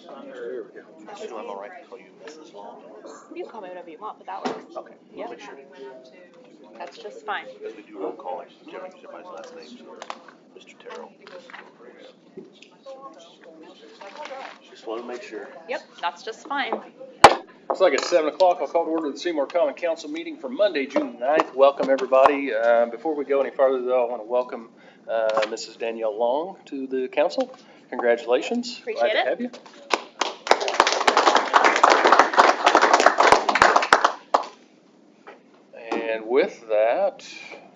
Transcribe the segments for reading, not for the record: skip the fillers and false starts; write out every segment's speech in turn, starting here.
So I'm all right to call you Mrs. Long? You can call me whatever you want, but that works. Okay. Yeah. Make sure. That's just fine. As we do roll call, I generally use everybody's last name, so Mr. Terrell. Just want to make sure. Yep, that's just fine. It's like it's 7 o'clock. I'll call to order the Seymour Common Council meeting for Monday, June 9th. Welcome, everybody. Before we go any further, though, I want to welcome Mrs. Danielle Long to the council. Congratulations. Appreciate Glad to it. have you. And with that,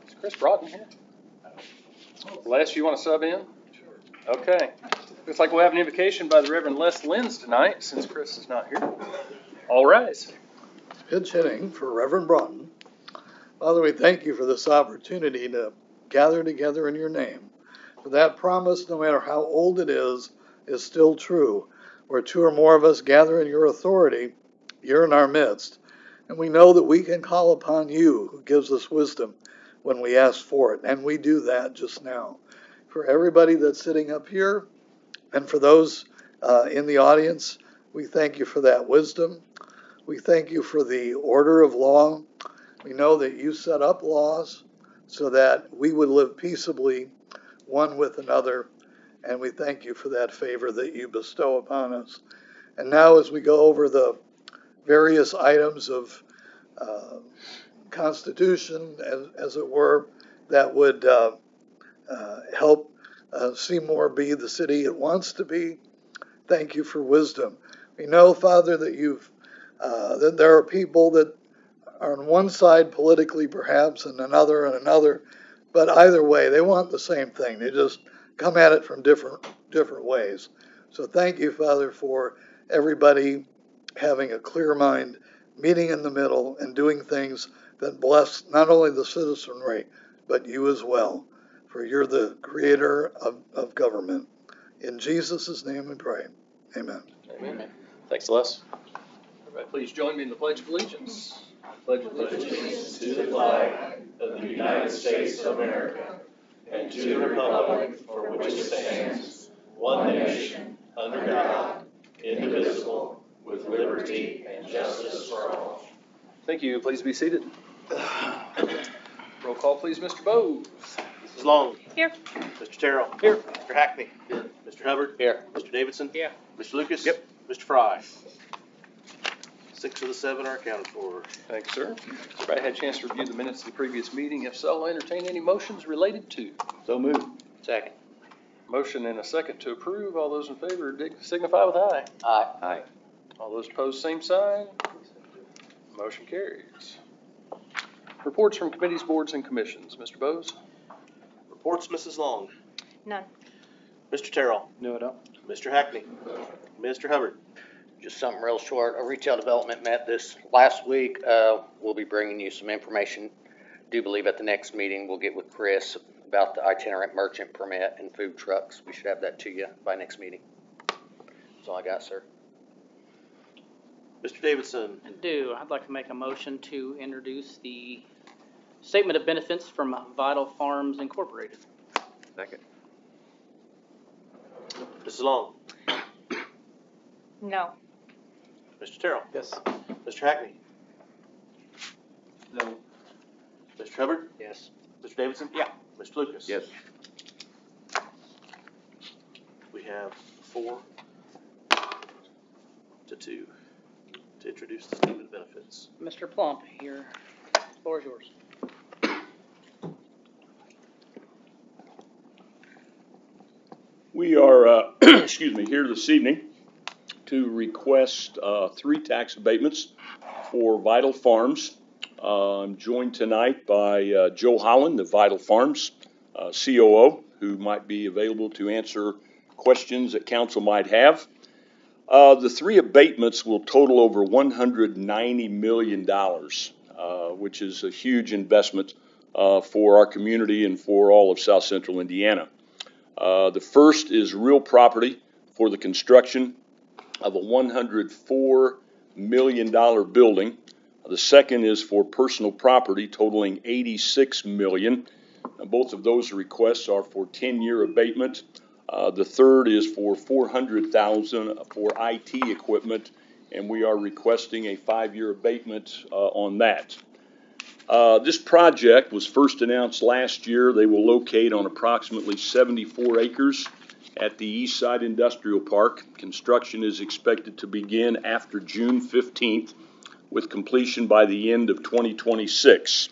is Chris Broughton here? Les, you want to sub in? Sure. Okay. Looks like we'll have an invocation by the Reverend Les Lenz tonight, since Chris is not here. All rise. Pitch hitting for Reverend Broughton. Father, we thank you for this opportunity to gather together in your name. For that promise, no matter how old it is still true. Where two or more of us gather in your authority, you're in our midst. And we know that we can call upon you, who gives us wisdom when we ask for it. And we do that just now. For everybody that's sitting up here, and for those in the audience, we thank you for that wisdom. We thank you for the order of law. We know that you set up laws so that we would live peaceably one with another. And we thank you for that favor that you bestow upon us. And now as we go over the various items of Constitution, as it were, that would help Seymour be the city it wants to be, thank you for wisdom. We know, Father, that that there are people that are on one side politically perhaps and another, but either way, they want the same thing. They just come at it from different ways. So thank you, Father, for everybody having a clear mind, meeting in the middle, and doing things that bless not only the citizenry, but you as well, for you're the creator of government. In Jesus' name we pray. Amen. Amen. Thanks, Les. Everybody, please join me in the Pledge of Allegiance. Pledge of Allegiance to the flag of the United States of America and to the republic for which it stands, one nation, under God, indivisible, with liberty and justice for all. Thank you. Please be seated. Roll call, please, Mr. Bowes. Mrs. Long. Here. Mr. Terrell. Here. Mr. Hackney. Here. Mr. Hubbard. Here. Mr. Davidson. Yeah. Mr. Lucas. Yep. Mr. Fry. 6 of the 7 are accounted for. Thanks, sir. Everybody had a chance to review the minutes of the previous meeting. If so, I'll entertain any motions related to. So moved. Second. Motion and a second to approve. All those in favor signify with aye. Aye. Aye. All those opposed, same sign. Motion carries. Reports from committees, boards, and commissions. Mr. Bowes? Reports, Mrs. Long. None. Mr. Terrell. No, I don't. Mr. Hackney. Mr. Hubbard. Just something real short. A retail development met this last week. We'll be bringing you some information. Do believe at the next meeting we'll get with Chris about the itinerant merchant permit and food trucks. We should have that to you by next meeting. That's all I got, sir. Mr. Davidson. I'd like to make a motion to introduce the statement of benefits from Vital Farms Incorporated. Second. Mrs. Long. No. Mr. Terrell. Yes. Mr. Hackney. No. Mr. Hubbard. Yes. Mr. Davidson. Yeah. Mr. Lucas. Yes. We have 4 to 2 to introduce the statement of benefits. Mr. Plump, your floor is yours. We are, here this evening to request 3 tax abatements for Vital Farms. I'm joined tonight by Joe Holland of Vital Farms, COO, who might be available to answer questions that council might have. The 3 abatements will total over $190 million, which is a huge investment for our community and for all of South Central Indiana. The first is real property for the construction of a $104 million building. The second is for personal property totaling $86 million. Both of those requests are for 10-year abatement. The third is for $400,000 for IT equipment, and we are requesting a 5-year abatement on that. This project was first announced last year. They will locate on approximately 74 acres at the East Side Industrial Park. Construction is expected to begin after June 15th, with completion by the end of 2026.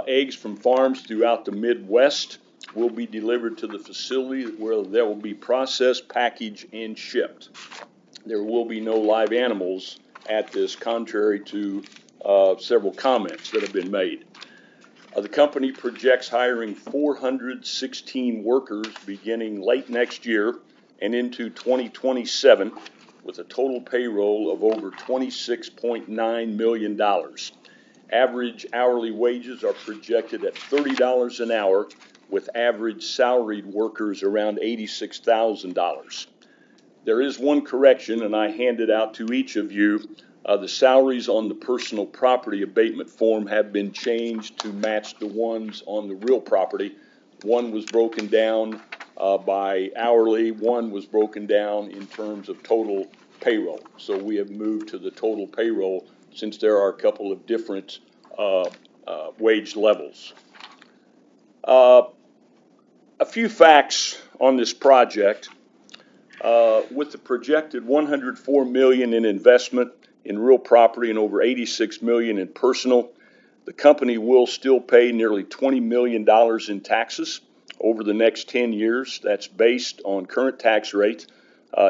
Eggs from farms throughout the Midwest will be delivered to the facility where they will be processed, packaged, and shipped. There will be no live animals at this, contrary to several comments that have been made. The company projects hiring 416 workers beginning late next year and into 2027, with a total payroll of over $26.9 million. Average hourly wages are projected at $30 an hour, with average salaried workers around $86,000. There is one correction, and I handed out to each of you. The salaries on the personal property abatement form have been changed to match the ones on the real property. One was broken down by hourly, one was broken down in terms of total payroll. So we have moved to the total payroll since there are a couple of different wage levels. A few facts on this project. With the projected $104 million in investment in real property and over $86 million in personal, the company will still pay nearly $20 million in taxes over the next 10 years. That's based on current tax rate,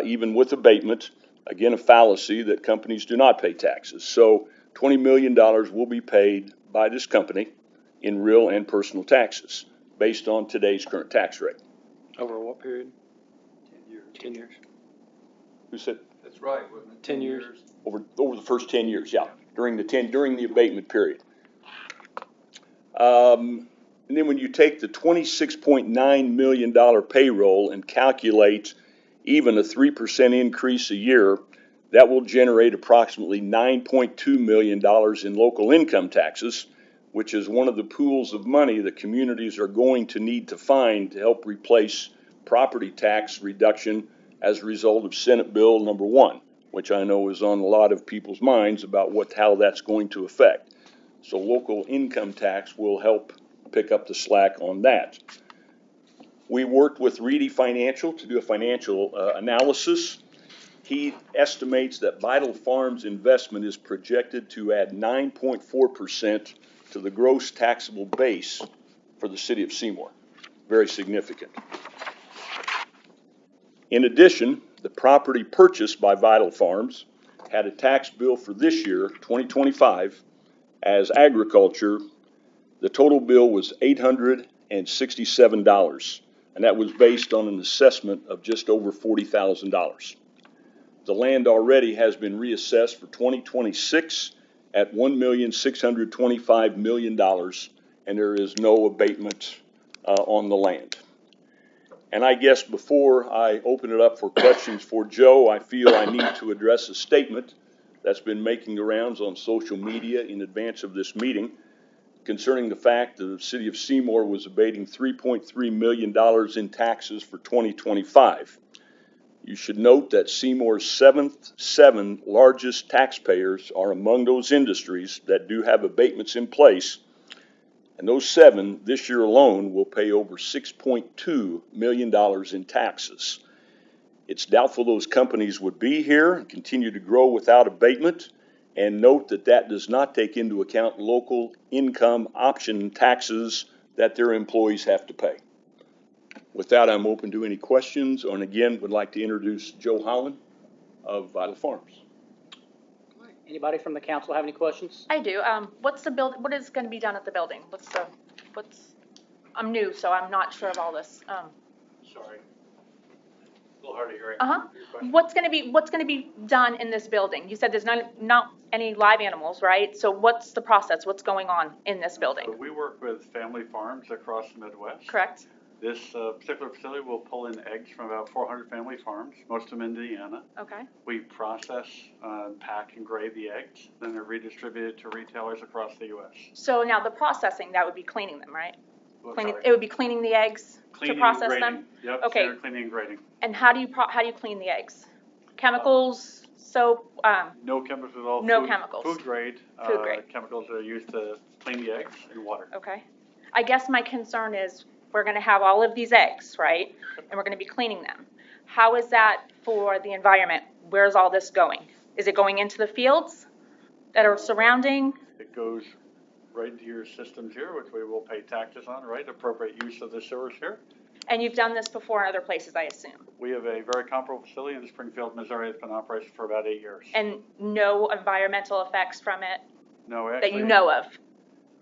even with abatement. Again, a fallacy that companies do not pay taxes. So $20 million will be paid by this company in real and personal taxes based on today's current tax rate. Over what period? 10 years. Who said? That's right, wasn't it? 10 years. Over the first 10 years, yeah, during the abatement period. And then when you take the $26.9 million payroll and calculate even a 3% increase a year, that will generate approximately $9.2 million in local income taxes, which is one of the pools of money that communities are going to need to find to help replace property tax reduction as a result of Senate Bill number 1, which I know is on a lot of people's minds about how that's going to affect. So local income tax will help pick up the slack on that. We worked with Reedy Financial to do a financial analysis. He estimates that Vital Farms investment is projected to add 9.4% to the gross taxable base for the city of Seymour. Very significant. In addition, the property purchased by Vital Farms had a tax bill for this year, 2025, as agriculture. The total bill was $867, and that was based on an assessment of just over $40,000. The land already has been reassessed for 2026 at $1,625 million, and there is no abatement on the land. And I guess before I open it up for questions for Joe, I feel I need to address a statement that's been making the rounds on social media in advance of this meeting concerning the fact that the city of Seymour was abating $3.3 million in taxes for 2025. You should note that Seymour's seven largest taxpayers are among those industries that do have abatements in place. And those 7 this year alone will pay over $6.2 million in taxes. It's doubtful those companies would be here and continue to grow without abatement. And note that that does not take into account local income option taxes that their employees have to pay. With that, I'm open to any questions, and again, would like to introduce Joe Holland of Vital Farms. Anybody from the council have any questions? I do. What is going to be done at the building? I'm new, so I'm not sure of all this. Sorry. A little hard to hear. What's going to be done in this building? You said there's not any live animals, right? So what's the process? What's going on in this building? So we work with family farms across the Midwest. Correct. This particular facility will pull in eggs from about 400 family farms, most of them in Indiana. Okay. We process, pack, and grade the eggs. Then they're redistributed to retailers across the U.S. So now the processing, that would be cleaning them, right? Cleaning, sorry. it would be cleaning the eggs to Cleaning and process grading. them? Yep, Okay. standard cleaning and grading. And how do you clean the eggs? Chemicals, soap, No chemicals at all. No Food- chemicals. Food grade. Food grade. Chemicals that are used to clean the eggs and water. okay. I guess my concern is, we're gonna have all of these eggs, right? And we're gonna be cleaning them. How is that for the environment? Where's all this going? Is it going into the fields that are surrounding? It goes right into your systems here, which we will pay taxes on, right? Appropriate use of the sewers here. And you've done this before in other places, I assume? We have a very comparable facility in Springfield, Missouri. It's been in operation for about 8 years. And no environmental effects from it No, that actually. you know of,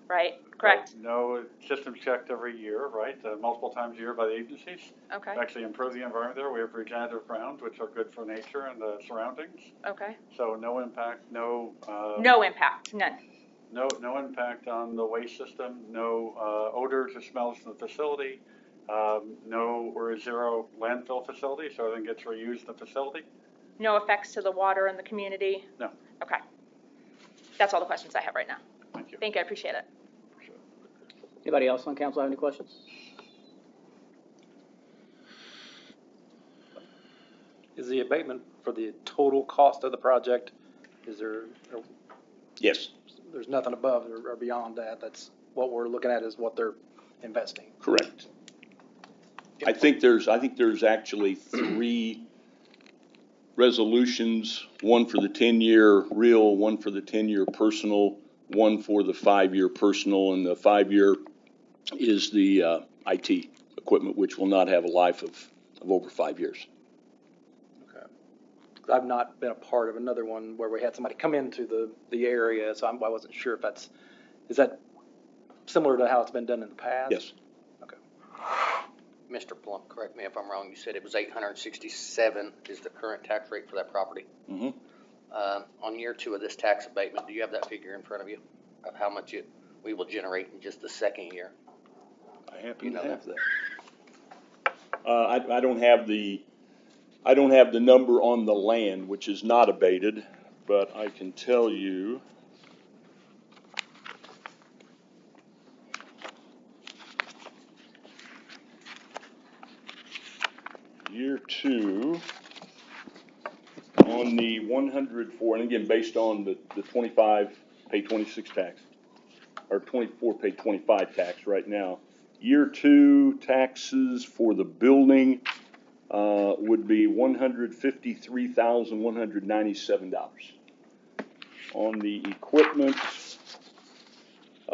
right? Correct? No, systems checked every year, right? Multiple times a year by the agencies. Okay, To actually improve the environment there. We have regenerative grounds, which are good for nature and the surroundings. okay. So no impact, no. No impact, none. No impact on the waste system, no odors or smells in the facility, we're a zero landfill facility, so everything gets reused in the facility. No effects to the water in the community? No. Okay. That's all the questions I have right now. Thank you. Thank you, I appreciate it. Anybody else on council have any questions? Is the abatement for the total cost of the project, is there, Yes, there's nothing above or beyond that? That's what we're looking at is what they're investing. correct. I think there's actually 3 resolutions, one for the 10-year real, one for the 10-year personal, one for the 5-year personal, and the 5-year is the IT equipment, which will not have a life of over 5 years. Okay. I've not been a part of another one where we had somebody come into the area, so I wasn't sure if is that similar to how it's been done in the past? Yes. Okay. Mr. Plump, correct me if I'm wrong, you said it was 867 is the current tax rate for that property. Mm-hmm. On year 2 of this tax abatement, do you have that figure in front of you of how much we will generate in just the second year? I happen You to know have that. I don't have the number on the land, which is not abated, but I can tell you. Year 2, on the 104, and again, based on the 25, pay 26 tax, or 24, pay 25 tax right now. Year 2 taxes for the building would be $153,197. On the equipment,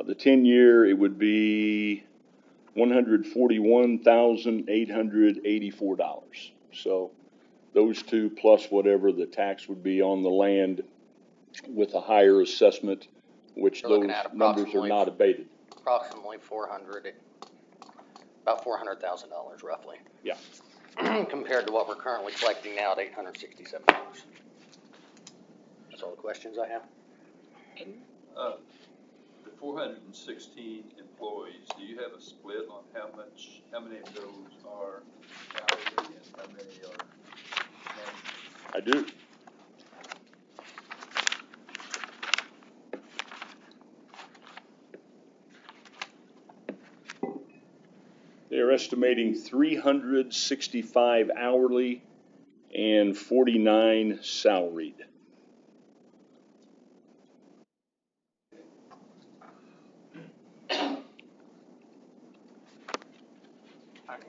the 10-year, it would be $141,884. So those two plus whatever the tax would be on the land with a higher assessment, which We're those looking at numbers are approximately- not abated. Approximately about $400,000 roughly. Yeah. Compared to what we're currently collecting now at $867. That's all the questions I have. The 416 employees, do you have a split on how many of those are hourly and how many are management? I do. They're estimating 365 hourly and 49 salaried.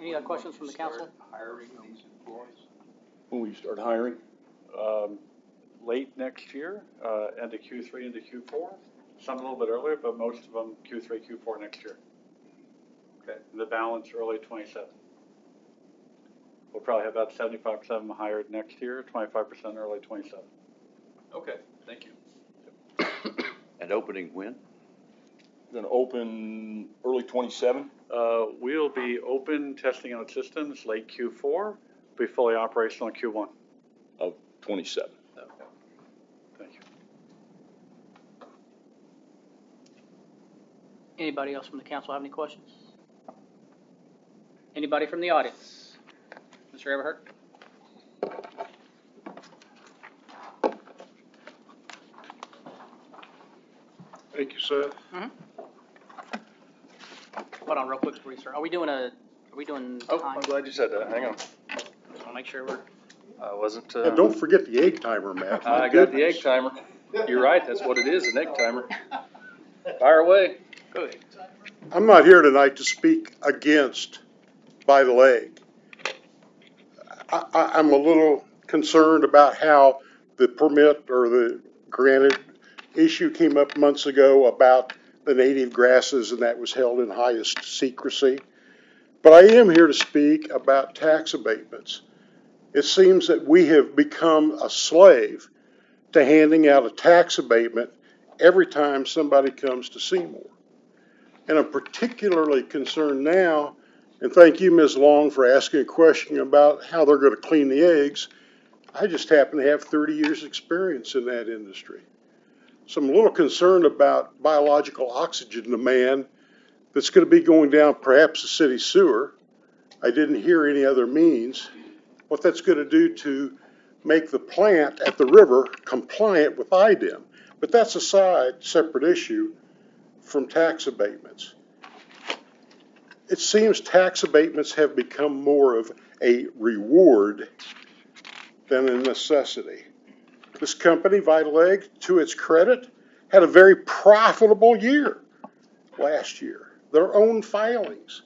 Any other questions from the council? Hiring these employees? When will you start hiring? Late next year, end of Q3 into Q4. Some a little bit earlier, but most of them Q3, Q4 next year. Okay. And the balance early 27. We'll probably have about 75% of them hired next year, 25% early 27. Okay, thank you. And opening when? Going to open early 27. We'll be open testing out systems late Q4, be fully operational in Q1. Of 27. Thank you. Anybody else from the council have any questions? Anybody from the audience? Mr. Everhart? Thank you, sir. Hold on real quick before we start. Are we doing Oh, time? I'm glad you said that. Hang on. Just wanna make sure we're, I wasn't, And don't forget the egg timer, Matt. My I got the goodness. egg timer. You're right, that's what it is, an egg timer. Fire away. go ahead. I'm not here tonight to speak against Vital Egg. I'm a little concerned about how the permit or the granted issue came up months ago about the native grasses, and that was held in highest secrecy. But I am here to speak about tax abatements. It seems that we have become a slave to handing out a tax abatement every time somebody comes to Seymour. And I'm particularly concerned now, and thank you, Ms. Long, for asking a question about how they're going to clean the eggs. I just happen to have 30 years' experience in that industry. So I'm a little concerned about biological oxygen demand that's going to be going down perhaps the city sewer. I didn't hear any other means. What that's going to do to make the plant at the river compliant with IDEM. But that's a separate issue from tax abatements. It seems tax abatements have become more of a reward than a necessity. This company, Vital Egg, to its credit, had a very profitable year last year. Their own filings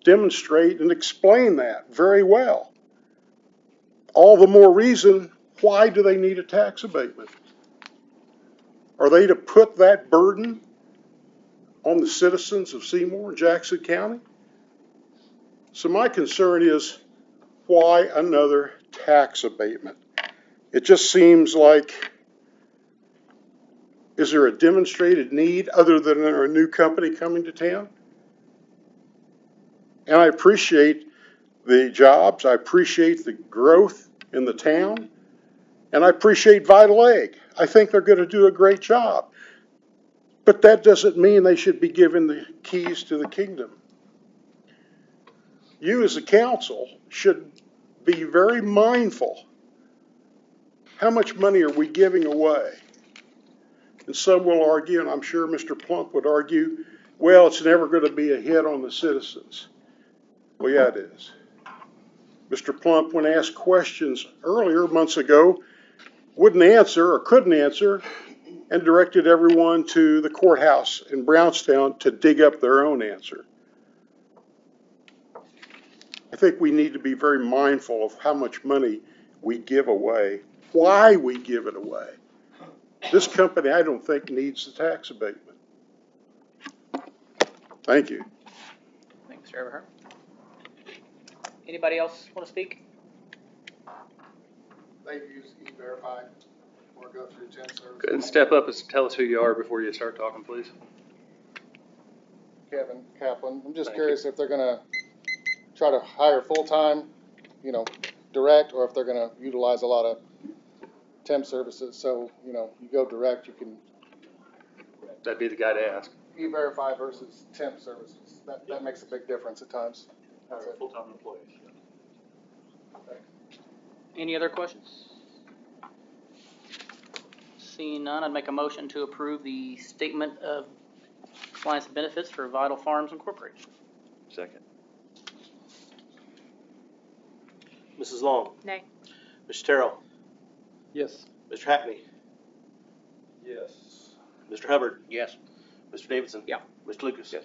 demonstrate and explain that very well. All the more reason, why do they need a tax abatement? Are they to put that burden on the citizens of Seymour and Jackson County? So my concern is, why another tax abatement? It just seems like, is there a demonstrated need other than a new company coming to town? And I appreciate the jobs, I appreciate the growth in the town, and I appreciate Vital Egg. I think they're going to do a great job. But that doesn't mean they should be given the keys to the kingdom. You as a council should be very mindful. How much money are we giving away? And some will argue, and I'm sure Mr. Plump would argue, well, it's never going to be a hit on the citizens. Well, yeah, it is. Mr. Plump, when asked questions earlier, months ago, wouldn't answer or couldn't answer, and directed everyone to the courthouse in Brownstown to dig up their own answer. I think we need to be very mindful of how much money we give away, why we give it away. This company, I don't think, needs the tax abatement. Thank you. Thanks, Mr. Everhart. Anybody else want to speak? They use E-Verify or go through temp service. Go ahead and step up and tell us who you are before you start talking, please. Kevin Kaplan. I'm just Thank curious if they're gonna try to hire full-time, direct, or if they're gonna utilize a lot of temp services. So, you go direct, you can That'd be the guy to ask. E-Verify versus temp services. That makes a big difference at times. That's it. Full-time employees. Any other questions? Seeing none, I'd make a motion to approve the statement of compliance and benefits for Vital Farms Incorporated. Second. Mrs. Long, Nay. Mr. Terrell, Yes. Mr. Hackney, Yes. Mr. Hubbard, Yes. Mr. Davidson. Yeah. Mr. Lucas. Yes.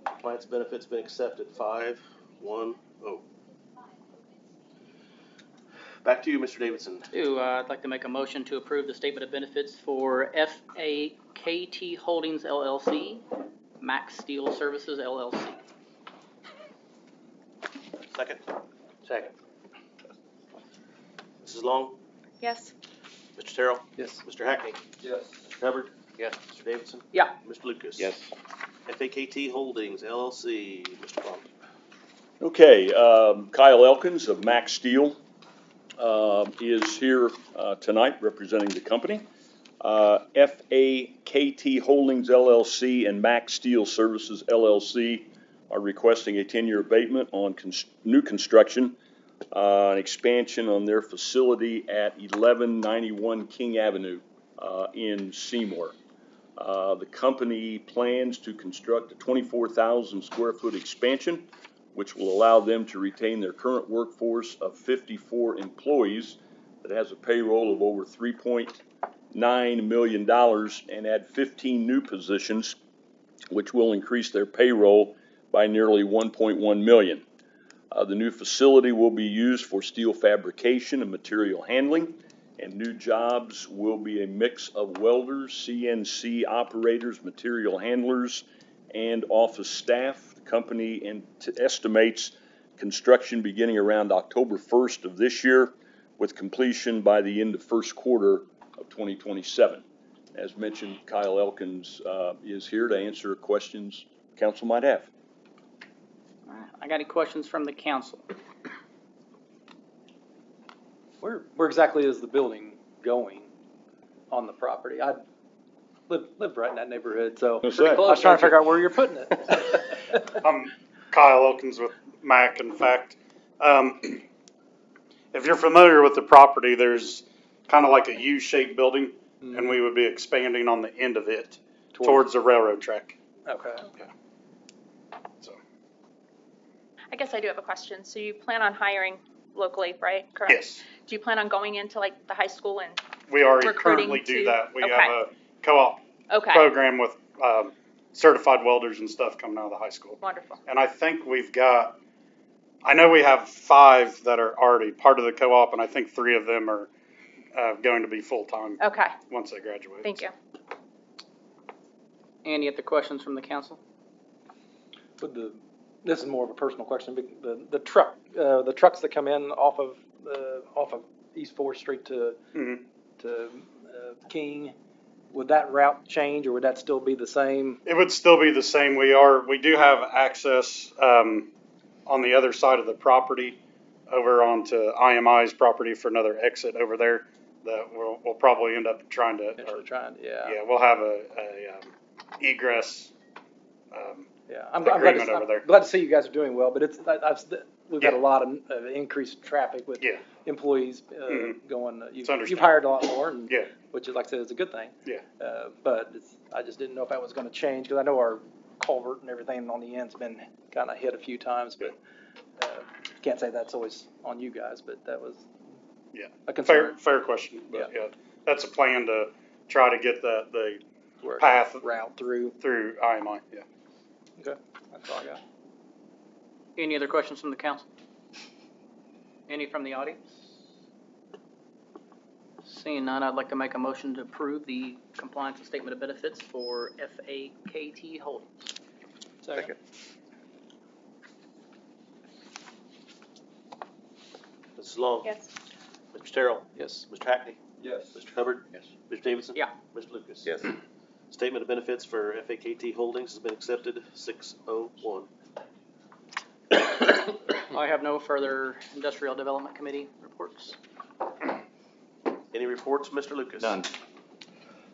Compliance benefits been accepted, 5-1-0. Back to you, Mr. Davidson. I'd like to make a motion to approve the statement of benefits for FAKT Holdings LLC, Max Steel Services LLC. Second. Second. Mrs. Long, Yes. Mr. Terrell, Yes. Mr. Hackney, Yes. Mr. Hubbard, Yes. Mr. Davidson. Yeah. Mr. Lucas. Yes. FAKT Holdings LLC, Mr. Plum. Okay, Kyle Elkins of Max Steel is here tonight representing the company. FAKT Holdings LLC and Max Steel Services LLC are requesting a 10-year abatement on new construction, an expansion on their facility at 1191 King Avenue in Seymour. The company plans to construct a 24,000 square foot expansion, which will allow them to retain their current workforce of 54 employees that has a payroll of over $3.9 million and add 15 new positions, which will increase their payroll by nearly $1.1 million. The new facility will be used for steel fabrication and material handling, and new jobs will be a mix of welders, CNC operators, material handlers, and office staff. The company estimates construction beginning around October 1st of this year, with completion by the end of first quarter of 2027. As mentioned, Kyle Elkins is here to answer questions council might have. All right, I got any questions from the council? Where exactly is the building going on the property? I lived right in that neighborhood, so I was trying to figure out where you're putting it. I'm Kyle Elkins with Mac and Fact. If you're familiar with the property, there's kind of like a U-shaped building, and we would be expanding on the end of it towards the railroad track. Okay. So I guess I do have a question. So you plan on hiring locally, right? Correct? yes, Do you plan on going into like the high school and we already recruiting currently do to- that. We Okay. have a co-op Okay, program with certified welders and stuff coming out of the high school. wonderful. And I think I know we have 5 that are already part of the co-op, and I think 3 of them are going to be full-time Okay, once they graduate. thank you. Any other questions from the council? This is more of a personal question, but the trucks that come in off of East 4th Street to King, would that route change, or would that still be the same? It would still be the same. We do have access on the other side of the property over onto IMI's property for another exit over there that we'll probably end up trying to. Yeah, we'll have a egress. Yeah, I'm agreement over there. glad to see you guys are doing well, but we've had a lot of increased traffic with Yeah. employees going. It's You've understandable. hired a lot more, and, Yeah. which is, like I said, is a good thing. Yeah. But I just didn't know if that was going to change, because I know our culvert and everything on the end's been kind of hit a few times, but can't say that's always on you guys, but that was a concern. Fair question. But yeah, that's a plan to try to get the path route through IMI. Yeah. Okay, that's all I got. Any other questions from the council? Any from the audience? Seeing none, I'd like to make a motion to approve the compliance and statement of benefits for FAKT Holdings. Second. Mrs. Long. Yes. Mr. Terrell. Yes. Mr. Hackney. Yes. Mr. Hubbard. Yes. Mr. Davidson. Yeah. Mr. Lucas. Yes. Statement of benefits for FAKT Holdings has been accepted, 601. I have no further Industrial Development Committee reports. Any reports, Mr. Lucas? None.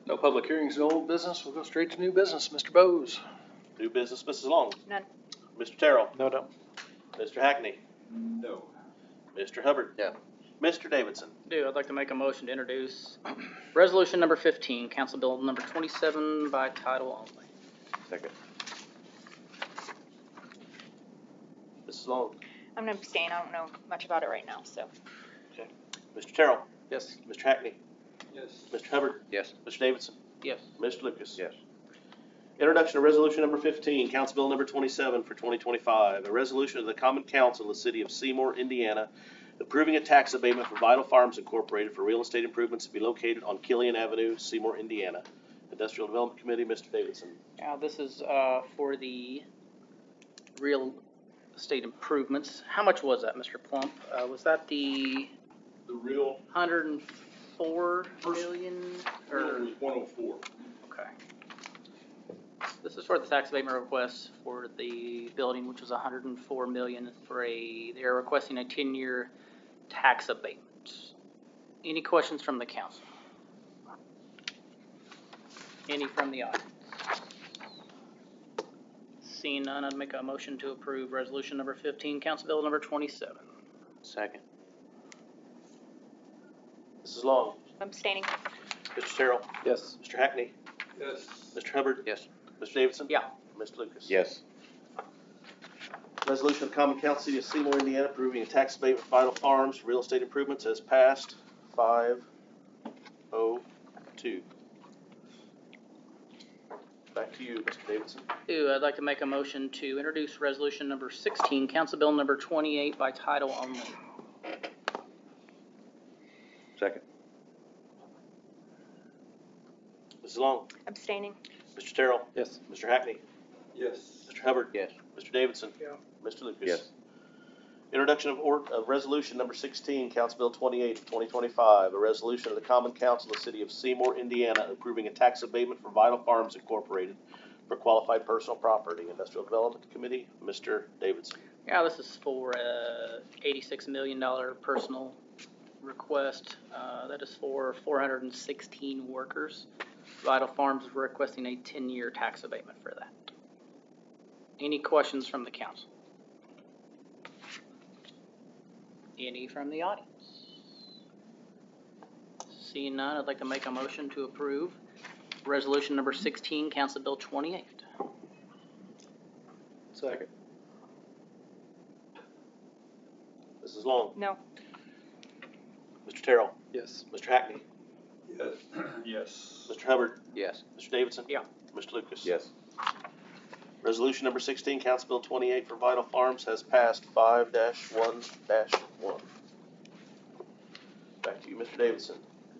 No public hearings, no old business. We'll go straight to new business. Mr. Bose. New business, Mrs. Long. None. Mr. Terrell. No. Mr. Hackney. No. Mr. Hubbard. Yeah. Mr. Davidson. I'd like to make a motion to introduce resolution number 15, council bill number 27 by title only. Second. Mrs. Long. I'm gonna abstain. I don't know much about it right now, so. Mr. Terrell. Yes. Mr. Hackney. Yes. Mr. Hubbard. Yes. Mr. Davidson. Yes. Mr. Lucas. Yes. Introduction of resolution number 15, council bill number 27 for 2025. A resolution of the common council of the city of Seymour, Indiana, approving a tax abatement for Vital Farms Incorporated for real estate improvements to be located on Killian Avenue, Seymour, Indiana. Industrial Development Committee, Mr. Davidson. Now, this is for the real estate improvements. How much was that, Mr. Plump? Was that the real 104 million? Or 104. Okay. This is for the tax abatement request for the building, which was 104 million they're requesting a 10-year tax abatement. Any questions from the council? Any from the audience? Seeing none, I'd make a motion to approve resolution number 15, council bill number 27. Second. Mrs. Long. I'm abstaining. Mr. Terrell. Yes. Mr. Hackney. Yes. Mr. Hubbard? Yes. Mr. Davidson? Yeah. Mr. Lucas? Yes. Resolution of Common Council City of Seymour, Indiana, approving a tax abatement for Vital Farms for real estate improvements has passed 5-0-2. Back to you, Mr. Davidson. I'd like to make a motion to introduce resolution number 16, Council Bill number 28 by title only. Second. Mrs. Long? Abstaining. Mr. Terrell? Yes. Mr. Hackney? Yes. Mr. Hubbard? Yes. Mr. Davidson? Yeah. Mr. Lucas? Yes. Introduction of resolution number 16, Council Bill 28 of 2025, a resolution of the Common Council of the City of Seymour, Indiana, approving a tax abatement for Vital Farms Incorporated for qualified personal property. Industrial Development Committee, Mr. Davidson. Yeah, this is for a $86 million personal request. That is for 416 workers. Vital Farms is requesting a 10-year tax abatement for that. Any questions from the council? Any from the audience? Seeing none, I'd like to make a motion to approve resolution number 16, Council Bill 28. Second. Mrs. Long? No. Mr. Terrell? Yes. Mr. Hackney? Yes. Yes. Mr. Hubbard? Yes. Mr. Davidson? Yeah. Mr. Lucas? Yes. Resolution number 16, Council Bill 28 for Vital Farms has passed 5-1-1. Back to you, Mr. Davidson.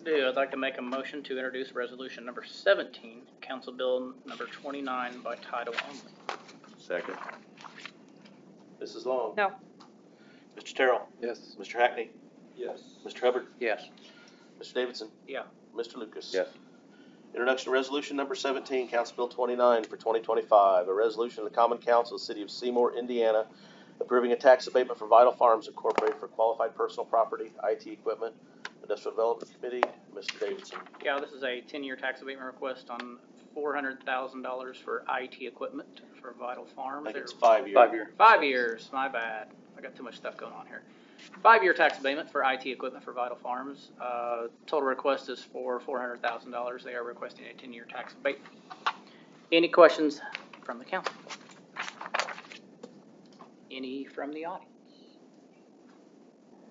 I'd like to make a motion to introduce resolution number 17, Council Bill number 29 by title only. Second. Mrs. Long? No. Mr. Terrell? Yes. Mr. Hackney? Yes. Mr. Hubbard? Yes. Mr. Davidson? Yeah. Mr. Lucas? Yes. Introduction of resolution number 17, Council Bill 29 for 2025, a resolution of the Common Council of the City of Seymour, Indiana, approving a tax abatement for Vital Farms Incorporated for qualified personal property, IT equipment. Industrial Development Committee, Mr. Davidson. Yeah, this is a 10-year tax abatement request on $400,000 for IT equipment for Vital Farms. I think it's 5 years. 5 year. 5 years, my bad. I got too much stuff going on here. 5-year tax abatement for IT equipment for Vital Farms. Total request is for $400,000. They are requesting a 10-year tax abatement. Any questions from the council? Any from the audience?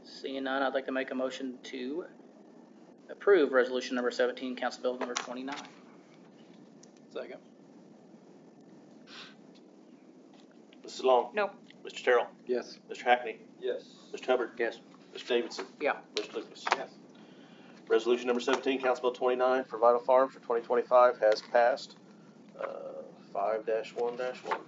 Seeing none, I'd like to make a motion to approve resolution number 17, Council Bill number 29. Second. Mrs. Long? No. Mr. Terrell? Yes. Mr. Hackney? Yes. Mr. Hubbard? Yes. Mr. Davidson? Yeah. Mr. Lucas? Yes. Resolution number 17, Council Bill 29 for Vital Farms for 2025 has passed 5-1-1.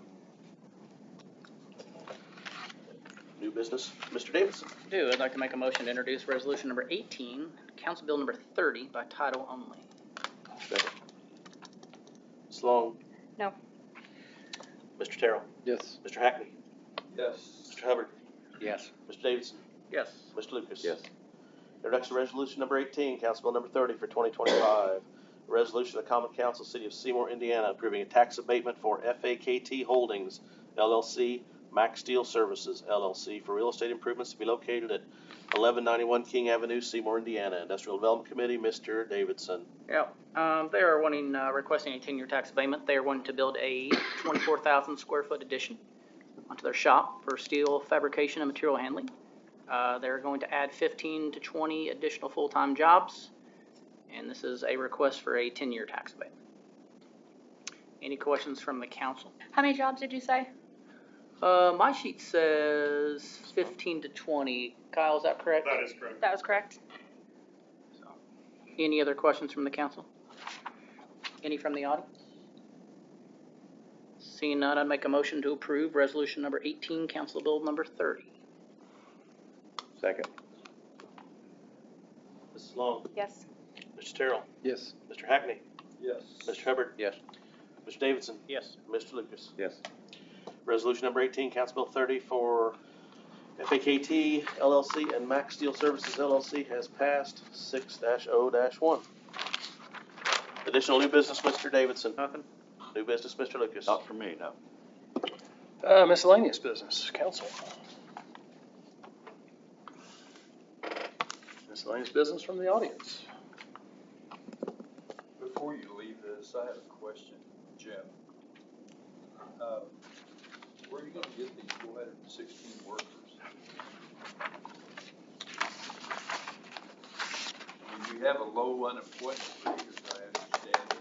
New business, Mr. Davidson. I'd like to make a motion to introduce resolution number 18, Council Bill number 30 by title only. Second. Ms. Long? No. Mr. Terrell? Yes. Mr. Hackney? Yes. Mr. Hubbard? Yes. Mr. Davidson? Yes. Mr. Lucas? Yes. Introduction of resolution number 18, Council Bill number 30 for 2025. A resolution of the Common Council, City of Seymour, Indiana, approving a tax abatement for FAKT Holdings, LLC, Max Steel Services, LLC, for real estate improvements to be located at 1191 King Avenue, Seymour, Indiana. Industrial Development Committee, Mr. Davidson. Yeah, they are requesting a 10-year tax abatement. They are wanting to build a 24,000 square foot addition onto their shop for steel fabrication and material handling. They're going to add 15 to 20 additional full-time jobs, and this is a request for a 10-year tax abatement. Any questions from the council? How many jobs did you say? My sheet says 15 to 20. Kyle, is that correct? That is correct. That was correct. So, any other questions from the council? Any from the audience? Seeing none, I'd make a motion to approve resolution number 18, Council Bill number 30. Second. Mrs. Long? Yes. Mr. Terrell? Yes. Mr. Hackney? Yes. Mr. Hubbard? Yes. Mr. Davidson? Yes. Mr. Lucas? Yes. Resolution number 18, Council Bill 30 for FAKT LLC and Max Steel Services LLC has passed 6-0-1. Additional new business, Mr. Davidson. Nothing? New business, Mr. Lucas. Not for me, no. Miscellaneous business, council. Miscellaneous business from the audience. Before you leave this, I have a question, Jim. Where are you gonna get these 416 workers? I mean, we have a low unemployment rate, as I understand it.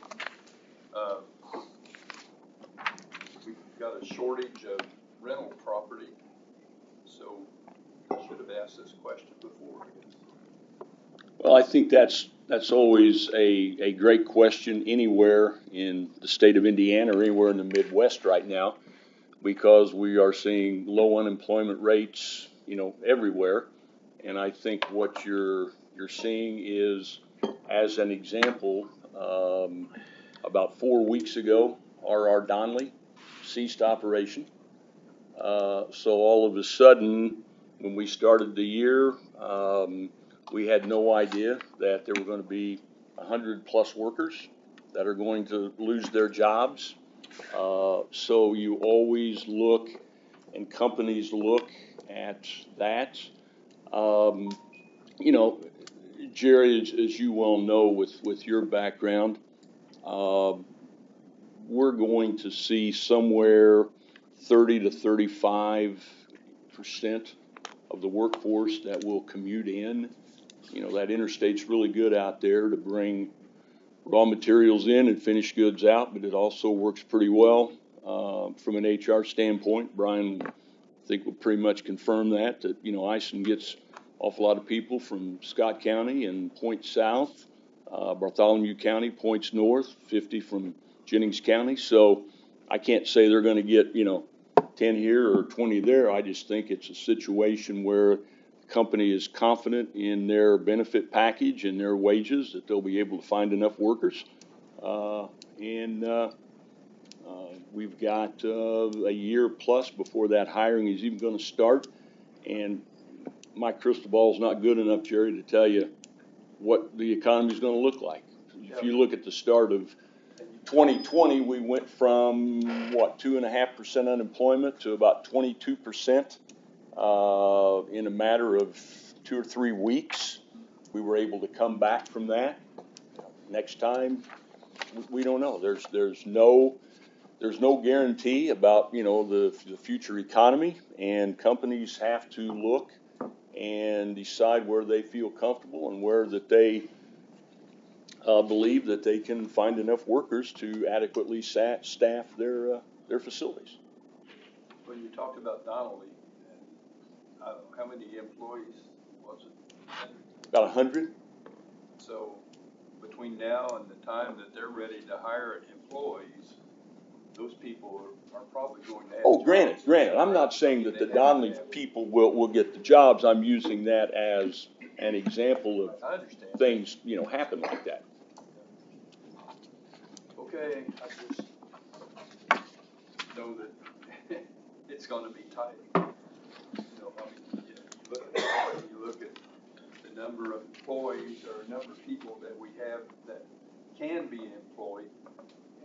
We've got a shortage of rental property, so I should have asked this question before, I guess. Well, I think that's always a great question anywhere in the state of Indiana or anywhere in the Midwest right now, because we are seeing low unemployment rates, everywhere. And I think what you're seeing is, as an example, about 4 weeks ago, R.R. Donnelley ceased operation. So all of a sudden, when we started the year, we had no idea that there were going to be 100+ workers that are going to lose their jobs. So you always look, and companies look at that. Jerry, as you well know with your background, we're going to see somewhere 30 to 35% of the workforce that will commute in. That interstate's really good out there to bring raw materials in and finished goods out, but it also works pretty well from an HR standpoint. Brian, I think, will pretty much confirm that ISON gets an awful lot of people from Scott County and points south, Bartholomew County points north, 50 from Jennings County. So I can't say they're going to get 10 here or 20 there. I just think it's a situation where the company is confident in their benefit package and their wages that they'll be able to find enough workers. We've got a year plus before that hiring is even going to start. And my crystal ball is not good enough, Jerry, to tell you what the economy is going to look like. If you look at the start of 2020, we went from 2.5% unemployment to about 22% in a matter of 2 or 3 weeks. We were able to come back from that. Next time, we don't know. There's no guarantee about the future economy, and companies have to look and decide where they feel comfortable and where that they believe that they can find enough workers to adequately staff their facilities. When you talked about Donnelley, I don't know, how many employees was it? About 100. So between now and the time that they're ready to hire employees, those people are probably going to have jobs. Granted. I'm not saying that the Donnelley people will get the jobs. I'm using that as an example of things, happen like that. Okay, I just know that it's going to be tight. You look at the number of employees or number of people that we have that can be employed,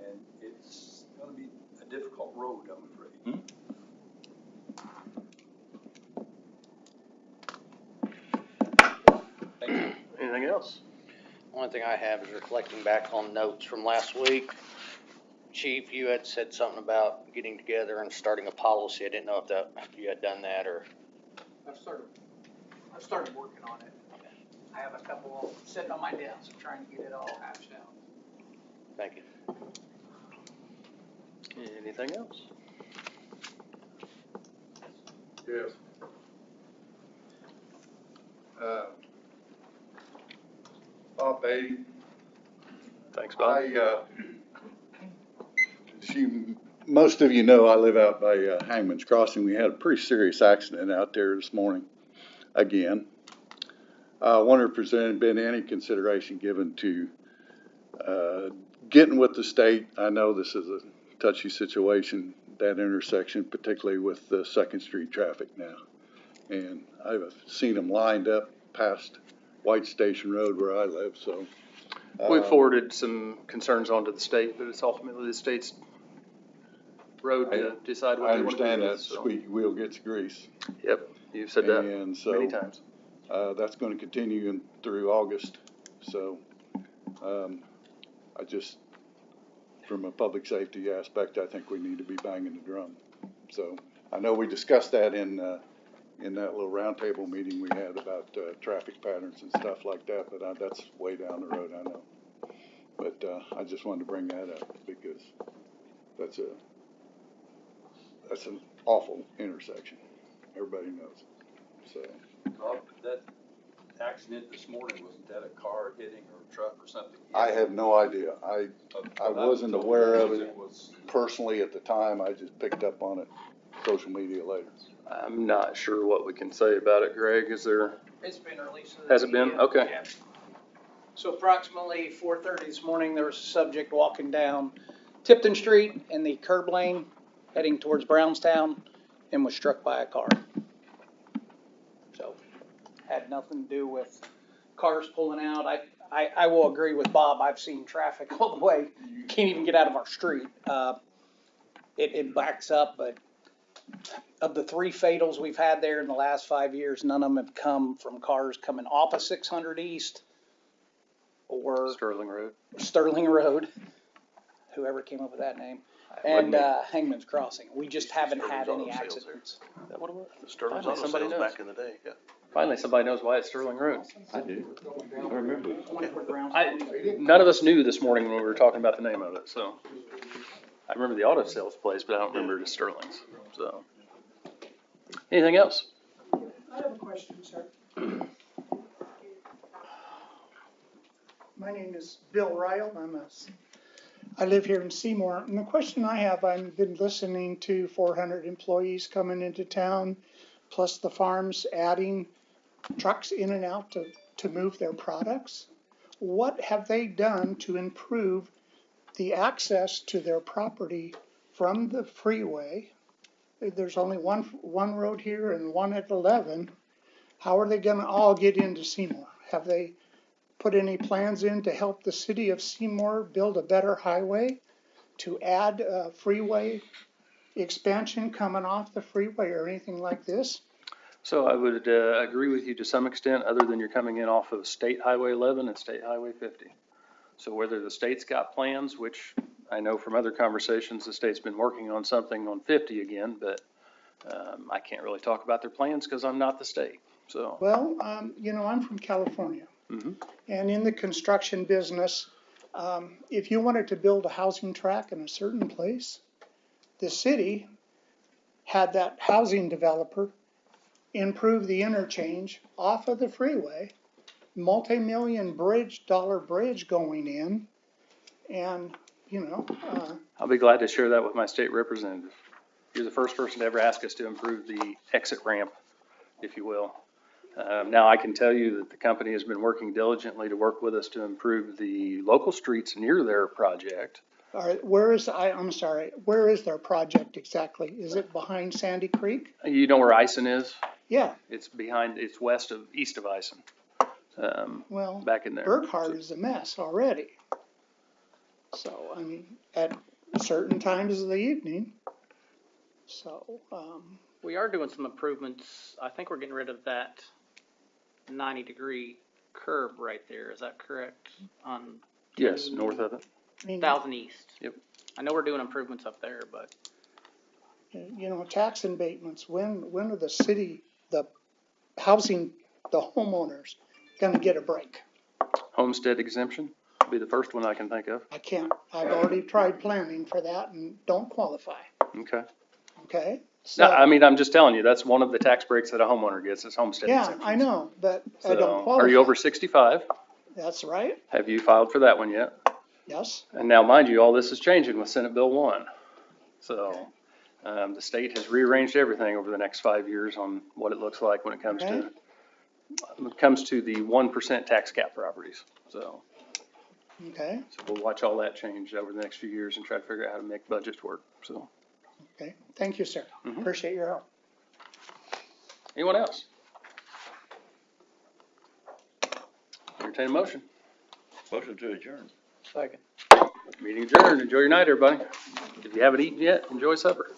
and it's going to be a difficult road, I'm afraid. Thank you. Anything else? One thing I have is reflecting back on notes from last week. Chief, you had said something about getting together and starting a policy. I didn't know if you had done that or. I've started working on it. I have a couple sitting on my desk trying to get it all hashed out. Thank you. Anything else? Yes. Bob Beatty. Thanks, Bob. Most of you know I live out by Hangman's Crossing. We had a pretty serious accident out there this morning again. I wonder if there's been any consideration given to getting with the state. I know this is a touchy situation, that intersection, particularly with the 2nd Street traffic now. And I've seen them lined up past White Station Road where I live, so. We forwarded some concerns onto the state, but it's ultimately the state's road to decide what they want to do. I understand that squeaky wheel gets grease. Yep, you've said that many times. That's going to continue through August. So I just from a public safety aspect, I think we need to be banging the drum. So I know we discussed that in that little roundtable meeting we had about traffic patterns and stuff like that, but that's way down the road, I know. But I just wanted to bring that up because that's an awful intersection. Everybody knows it. So. Rob, that accident this morning, wasn't that a car hitting or a truck or something? I have no idea. I wasn't aware of it personally at the time. I just picked up on it social media later. I'm not sure what we can say about it, Greg. Is there? It's been released. Has it been? Okay. Yeah. So approximately 4:30 this morning, there was a subject walking down Tipton Street in the curb lane, heading towards Brownstown, and was struck by a car. So, had nothing to do with cars pulling out. I will agree with Bob. I've seen traffic all the way. Can't even get out of our street. It backs up, but of the 3 fatals we've had there in the last 5 years, none of them have come from cars coming off of 600 East or Sterling Road, whoever came up with that name, and Hangman's Crossing. We just haven't had any accidents. Is that what it was? The Sterling Finally, Auto somebody Sales knows. back in the day, yeah. Finally, somebody knows why it's Sterling Road. I do. I remember. None of us knew this morning when we were talking about the name of it, so. I remember the auto sales place, but I don't remember the Sterling's, so. Anything else? I have a question, sir. My name is Bill Ryle. I live here in Seymour, and the question I have, I've been listening to 400 employees coming into town, plus the farms adding trucks in and out to move their products. What have they done to improve the access to their property from the freeway? There's only one road here and one at 11. How are they going to all get into Seymour? Have they put any plans in to help the city of Seymour build a better highway, to add freeway expansion coming off the freeway or anything like this? So I would agree with you to some extent, other than you're coming in off of State Highway 11 and State Highway 50. So whether the state's got plans, which I know from other conversations, the state's been working on something on 50 again, but I can't really talk about their plans because I'm not the state, so. Well, I'm from California. Mm-hmm. And in the construction business, if you wanted to build a housing tract in a certain place, the city had that housing developer improve the interchange off of the freeway, multi-million dollar bridge going in, and, I'll be glad to share that with my state representative. You're the first person to ever ask us to improve the exit ramp, if you will. Now I can tell you that the company has been working diligently to work with us to improve the local streets near their project. all right, where is their project exactly? Is it behind Sandy Creek? You know where Ison is? Yeah. It's east of Ison. Well, back in there. Burkhardt is a mess already. So, at certain times of the evening. So, We are doing some improvements. I think we're getting rid of that 90-degree curb right there. Is that correct? Yes, north of it. 1000 East. Yep. I know we're doing improvements up there, but. Tax abatements, when are the city, the homeowners gonna get a break? Homestead exemption would be the first one I can think of. I've already tried planning for that and don't qualify, Okay. okay? No, So, I'm just telling you, that's one of the tax breaks that a homeowner gets is homestead yeah, exemption. I know, but I don't So, qualify. are you over 65? That's right, Have you filed for that one yet? yes. And now, mind you, all this is changing with Senate Bill 1. So, the state has rearranged everything over the next 5 years on what it looks like when it comes to the 1% tax cap properties. So Okay, we'll watch all that change over the next few years and try to figure out how to make budgets work. So, okay, thank you, sir. Appreciate your help. anyone else? Entertain a motion. Motion to adjourn. Second. Meeting adjourned. Enjoy your night, everybody. If you haven't eaten yet, enjoy supper.